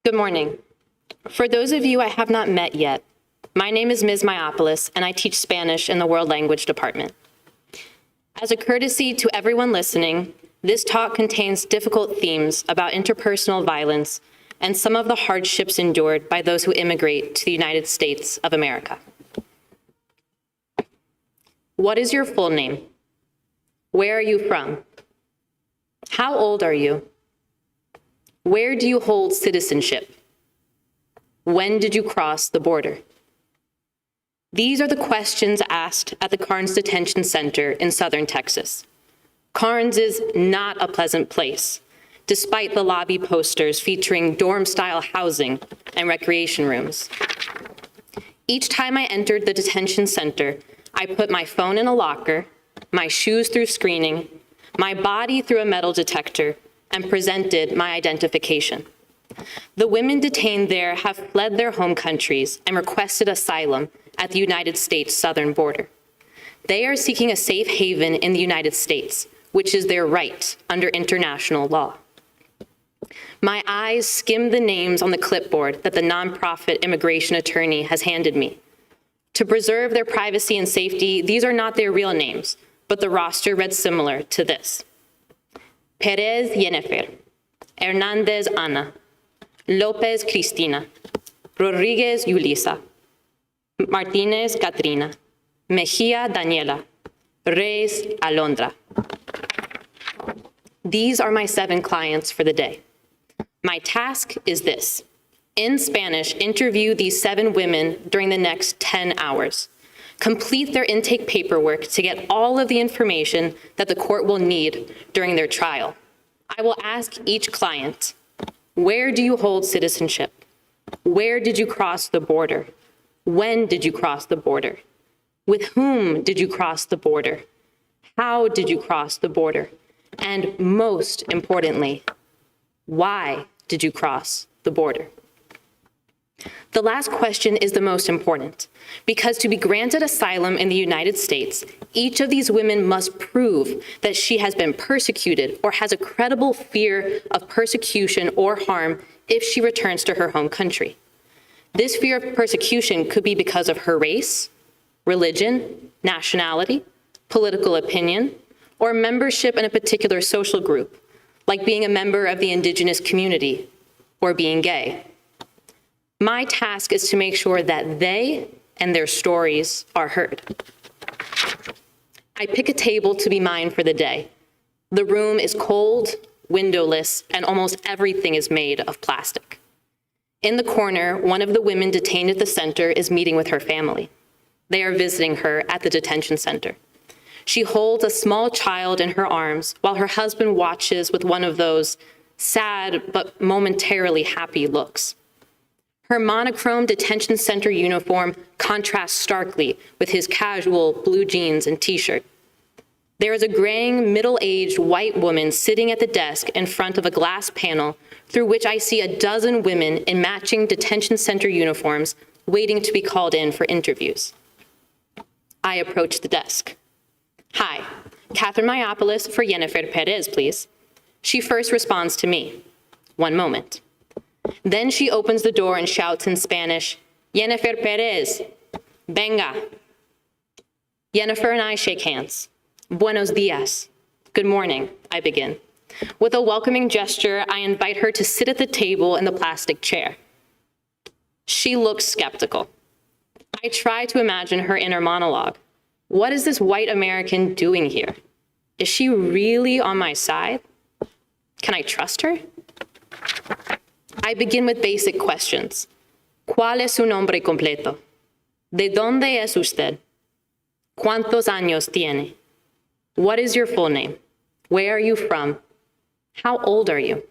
Good morning. For those of you I have not met yet, my name is Ms. Mayopoulos, and I teach Spanish in the World Language Department. As a courtesy to everyone listening, this talk contains difficult themes about interpersonal violence and some of the hardships endured by those who immigrate to the United States of America. What is your full name? Where are you from? How old are you? Where do you hold citizenship? When did you cross the border? These are the questions asked at the Karnes Detention Center in southern Texas. Karnes is not a pleasant place, despite the lobby posters featuring dorm-style housing and recreation rooms. Each time I entered the detention center, I put my phone in a locker, my shoes through screening, my body through a metal detector, and presented my identification. The women detained there have fled their home countries and requested asylum at the United States southern border. They are seeking a safe haven in the United States, which is their right under international law. My eyes skimmed the names on the clipboard that the nonprofit immigration attorney has handed me. To preserve their privacy and safety, these are not their real names, but the roster read similar to this: Perez Yennefer, Hernandez Ana, Lopez Cristina, Rodriguez Yulisa, Martinez Katrina, Mejia Daniela, Reyes Alondra. These are my 7 clients for the day. My task is this: in Spanish, interview these 7 women during the next 10 hours. Complete their intake paperwork to get all of the information that the court will need during their trial. I will ask each client, where do you hold citizenship? Where did you cross the border? When did you cross the border? With whom did you cross the border? How did you cross the border? And most importantly, why did you cross the border? The last question is the most important, because to be granted asylum in the United States, each of these women must prove that she has been persecuted or has a credible fear of persecution or harm if she returns to her home country. This fear of persecution could be because of her race, religion, nationality, political opinion, or membership in a particular social group, like being a member of the indigenous community or being gay. My task is to make sure that they and their stories are heard. I pick a table to be mine for the day. The room is cold, windowless, and almost everything is made of plastic. In the corner, one of the women detained at the center is meeting with her family. They are visiting her at the detention center. She holds a small child in her arms while her husband watches with one of those sad but momentarily happy looks. Her monochrome detention center uniform contrasts starkly with his casual blue jeans and t-shirt. There is a graying, middle-aged white woman sitting at the desk in front of a glass panel through which I see a dozen women in matching detention center uniforms waiting to be called in for interviews. I approach the desk. Hi, Katherine Mayopoulos for Yennefer Perez, please. She first responds to me. One moment. Then she opens the door and shouts in Spanish, Yennefer Perez, venga. Yennefer and I shake hands. Buenos dias. Good morning, I begin. With a welcoming gesture, I invite her to sit at the table in the plastic chair. She looks skeptical. I try to imagine her inner monologue. What is this white American doing here? Is she really on my side? Can I trust her? I begin with basic questions. ¿Cuál es su nombre completo? ¿De dónde es usted? ¿Cuántos años tiene? What is your full name? Where are you from? How old are you?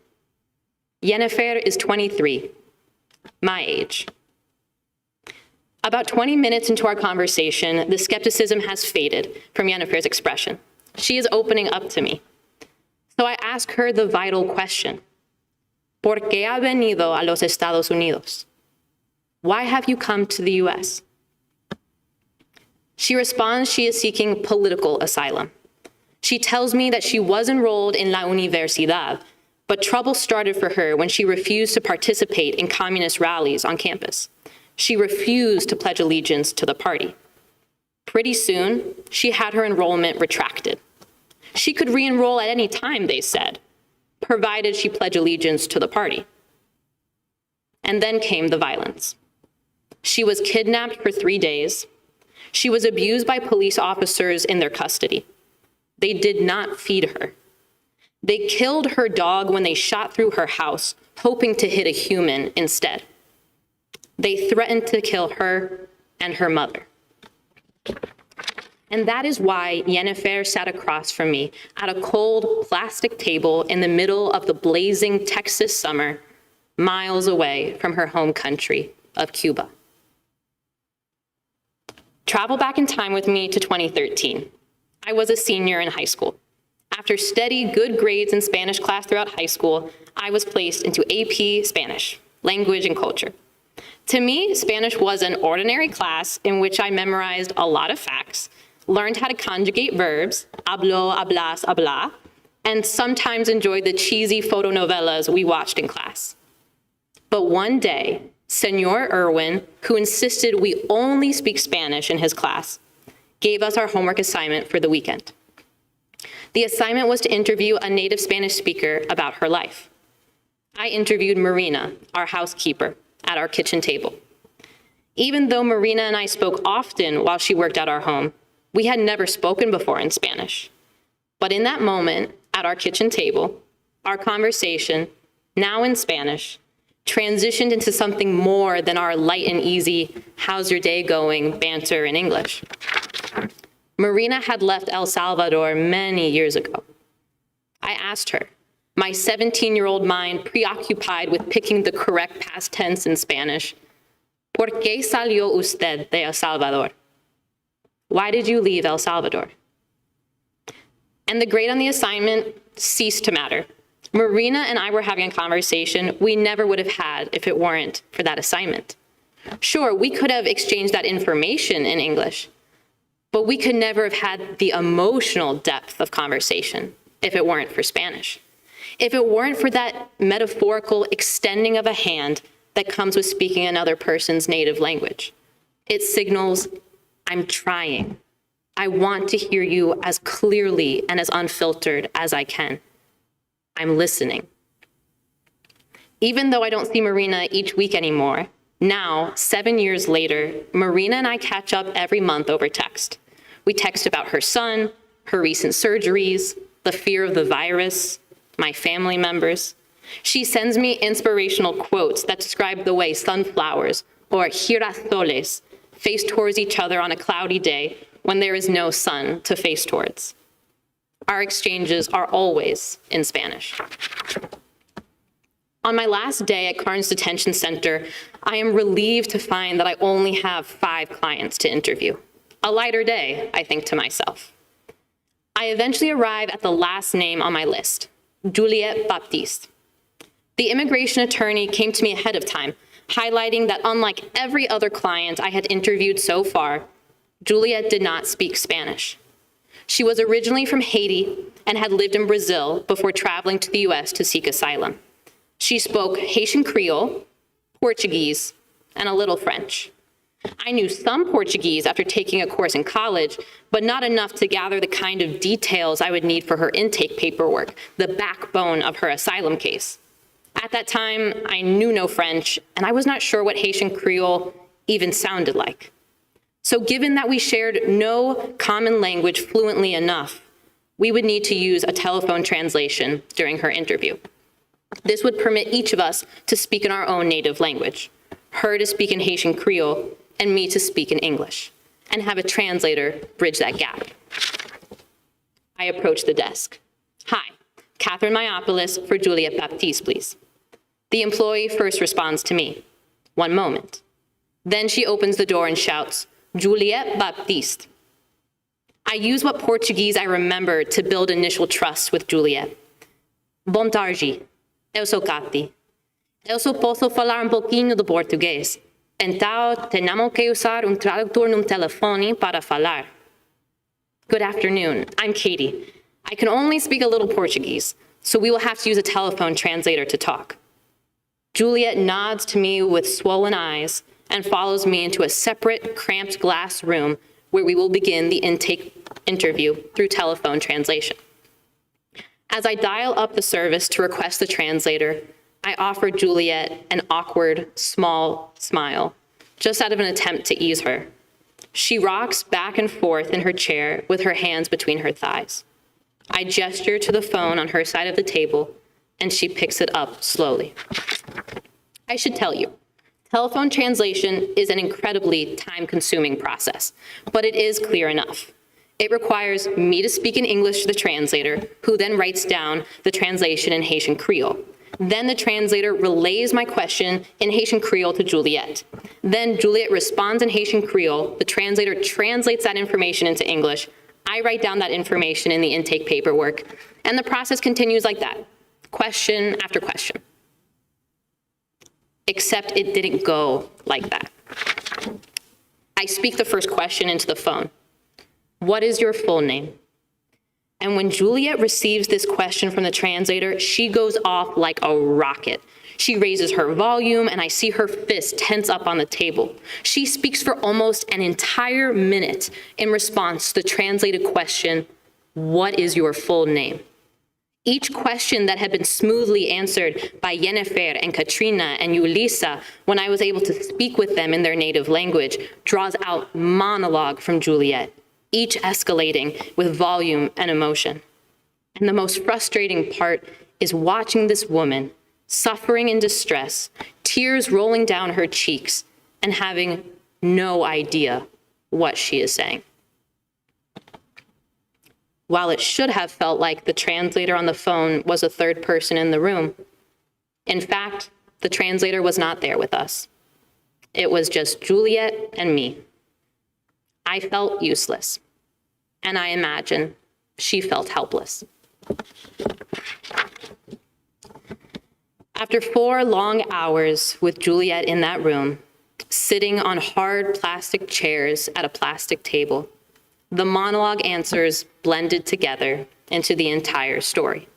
Yennefer is 23, my age. About 20 minutes into our conversation, the skepticism has faded from Yennefer's expression. She is opening up to me. So I ask her the vital question. ¿Por qué ha venido a los Estados Unidos? Why have you come to the US? She responds she is seeking political asylum. She tells me that she was enrolled in La Universidad, But trouble started for her when she refused to participate in communist rallies on campus. She refused to pledge allegiance to the party. Pretty soon, she had her enrollment retracted. She could re-enroll at any time, they said, provided she pledged allegiance to the party. And then came the violence. She was kidnapped for 3 days. She was abused by police officers in their custody. They did not feed her. They killed her dog when they shot through her house, hoping to hit a human instead. They threatened to kill her and her mother. And that is why Yennefer sat across from me at a cold plastic table in the middle of the blazing Texas summer, miles away from her home country of Cuba. Travel back in time with me to 2013. I was a senior in high school. After steady, good grades in Spanish class throughout high school, I was placed into AP Spanish, Language and Culture. To me, Spanish was an ordinary class in which I memorized a lot of facts, learned how to conjugate verbs, hablo, hablas, habla, and sometimes enjoyed the cheesy photonovelas we watched in class. But one day, Senor Irwin, who insisted we only speak Spanish in his class, gave us our homework assignment for the weekend. The assignment was to interview a native Spanish speaker about her life. I interviewed Marina, our housekeeper, at our kitchen table. Even though Marina and I spoke often while she worked at our home, we had never spoken before in Spanish. But in that moment, at our kitchen table, our conversation, now in Spanish, transitioned into something more than our light and easy, how's your day going banter in English. Marina had left El Salvador many years ago. I asked her, my 17-year-old mind preoccupied with picking the correct past tense in Spanish, ¿Por qué salió usted de El Salvador? Why did you leave El Salvador? And the grade on the assignment ceased to matter. Marina and I were having a conversation we never would have had if it weren't for that assignment. Sure, we could have exchanged that information in English, but we could never have had the emotional depth of conversation if it weren't for Spanish. If it weren't for that metaphorical extending of a hand that comes with speaking another person's native language. It signals, I'm trying. I want to hear you as clearly and as unfiltered as I can. I'm listening. Even though I don't see Marina each week anymore, now, 7 years later, Marina and I catch up every month over text. We text about her son, her recent surgeries, the fear of the virus, my family members. She sends me inspirational quotes that describe the way sunflowers or girasoles face towards each other on a cloudy day when there is no sun to face towards. Our exchanges are always in Spanish. On my last day at Carnes Detention Center, I am relieved to find that I only have 5 clients to interview. A lighter day, I think to myself. I eventually arrive at the last name on my list, Juliette Baptiste. The immigration attorney came to me ahead of time, highlighting that unlike every other client I had interviewed so far, Juliette did not speak Spanish. She was originally from Haiti and had lived in Brazil before traveling to the US to seek asylum. She spoke Haitian Creole, Portuguese, and a little French. I knew some Portuguese after taking a course in college, but not enough to gather the kind of details I would need for her intake paperwork, the backbone of her asylum case. At that time, I knew no French, and I was not sure what Haitian Creole even sounded like. So given that we shared no common language fluently enough, we would need to use a telephone translation during her interview. This would permit each of us to speak in our own native language, her to speak in Haitian Creole, and me to speak in English, and have a translator bridge that gap. I approach the desk. Hi, Katherine Mayopoulos for Juliette Baptiste, please. The employee first responds to me, 1 moment. Then she opens the door and shouts, Juliette Baptiste. I use what Portuguese I remember to build initial trust with Juliette. Bom tarde, eu sou Kathy. Eu só posso falar pouquinho do português. Então, tenho que usar tradutor no telefone para falar. Good afternoon, I'm Katie. I can only speak a little Portuguese, so we will have to use a telephone translator to talk. Juliet nods to me with swollen eyes and follows me into a separate, cramped glass room where we will begin the intake interview through telephone translation. As I dial up the service to request the translator, I offer Juliet an awkward, small smile, just out of an attempt to ease her. She rocks back and forth in her chair with her hands between her thighs. I gesture to the phone on her side of the table, and she picks it up slowly. I should tell you, telephone translation is an incredibly time-consuming process, but it is clear enough. It requires me to speak in English to the translator, who then writes down the translation in Haitian Creole. Then the translator relays my question in Haitian Creole to Juliet. Then Juliet responds in Haitian Creole. The translator translates that information into English. I write down that information in the intake paperwork, and the process continues like that, question after question. Except it didn't go like that. I speak the first question into the phone. What is your full name? And when Juliet receives this question from the translator, she goes off like a rocket. She raises her volume, and I see her fist tense up on the table. She speaks for almost an entire minute in response to the translated question, what is your full name? Each question that had been smoothly answered by Yennefer and Katrina and Yulisa when I was able to speak with them in their native language draws out monologue from Juliet, each escalating with volume and emotion. And the most frustrating part is watching this woman suffering in distress, tears rolling down her cheeks, and having no idea what she is saying. While it should have felt like the translator on the phone was a third person in the room, in fact, the translator was not there with us. It was just Juliet and me. I felt useless, and I imagine she felt helpless. After 4 long hours with Juliet in that room, sitting on hard plastic chairs at a plastic table, the monologue answers blended together into the entire story.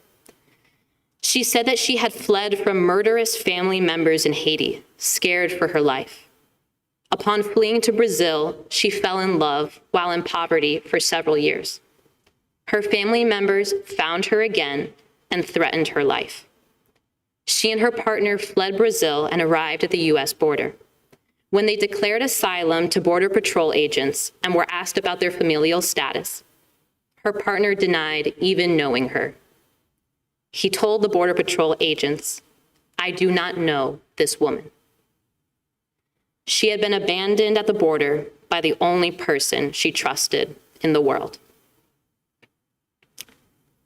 She said that she had fled from murderous family members in Haiti, scared for her life. Upon fleeing to Brazil, she fell in love while in poverty for several years. Her family members found her again and threatened her life. She and her partner fled Brazil and arrived at the U.S. border. When they declared asylum to Border Patrol agents and were asked about their familial status, her partner denied even knowing her. He told the Border Patrol agents, "I do not know this woman." She had been abandoned at the border by the only person she trusted in the world.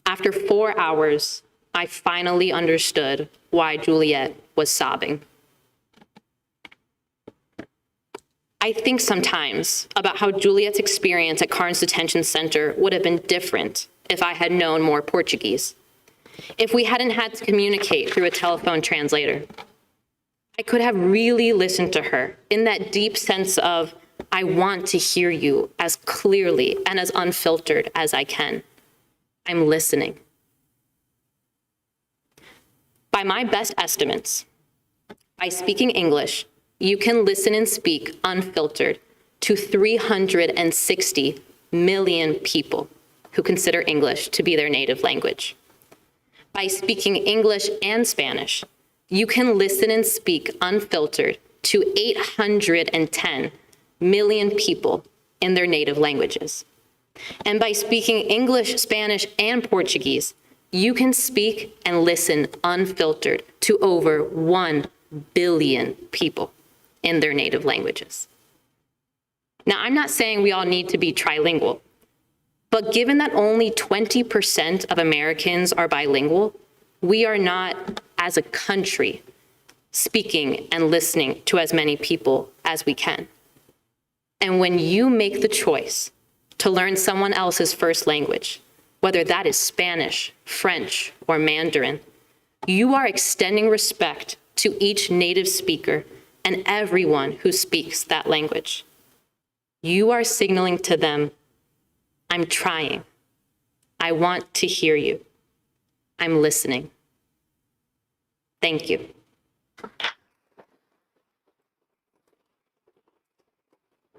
After 4 hours, I finally understood why Juliet was sobbing. I think sometimes about how Juliet's experience at Carnes Detention Center would have been different if I had known more Portuguese, if we hadn't had to communicate through a telephone translator. I could have really listened to her in that deep sense of, I want to hear you as clearly and as unfiltered as I can. I'm listening. By my best estimates, by speaking English, you can listen and speak unfiltered to 360 million people who consider English to be their native language. By speaking English and Spanish, you can listen and speak unfiltered to 810 million people in their native languages. And by speaking English, Spanish, and Portuguese, you can speak and listen unfiltered to over 1 billion people in their native languages. Now, I'm not saying we all need to be trilingual, but given that only 20% of Americans are bilingual, we are not, as a country, speaking and listening to as many people as we can. And when you make the choice to learn someone else's first language, whether that is Spanish, French, or Mandarin, you are extending respect to each native speaker and everyone who speaks that language. You are signaling to them, I'm trying. I want to hear you. I'm listening. Thank you.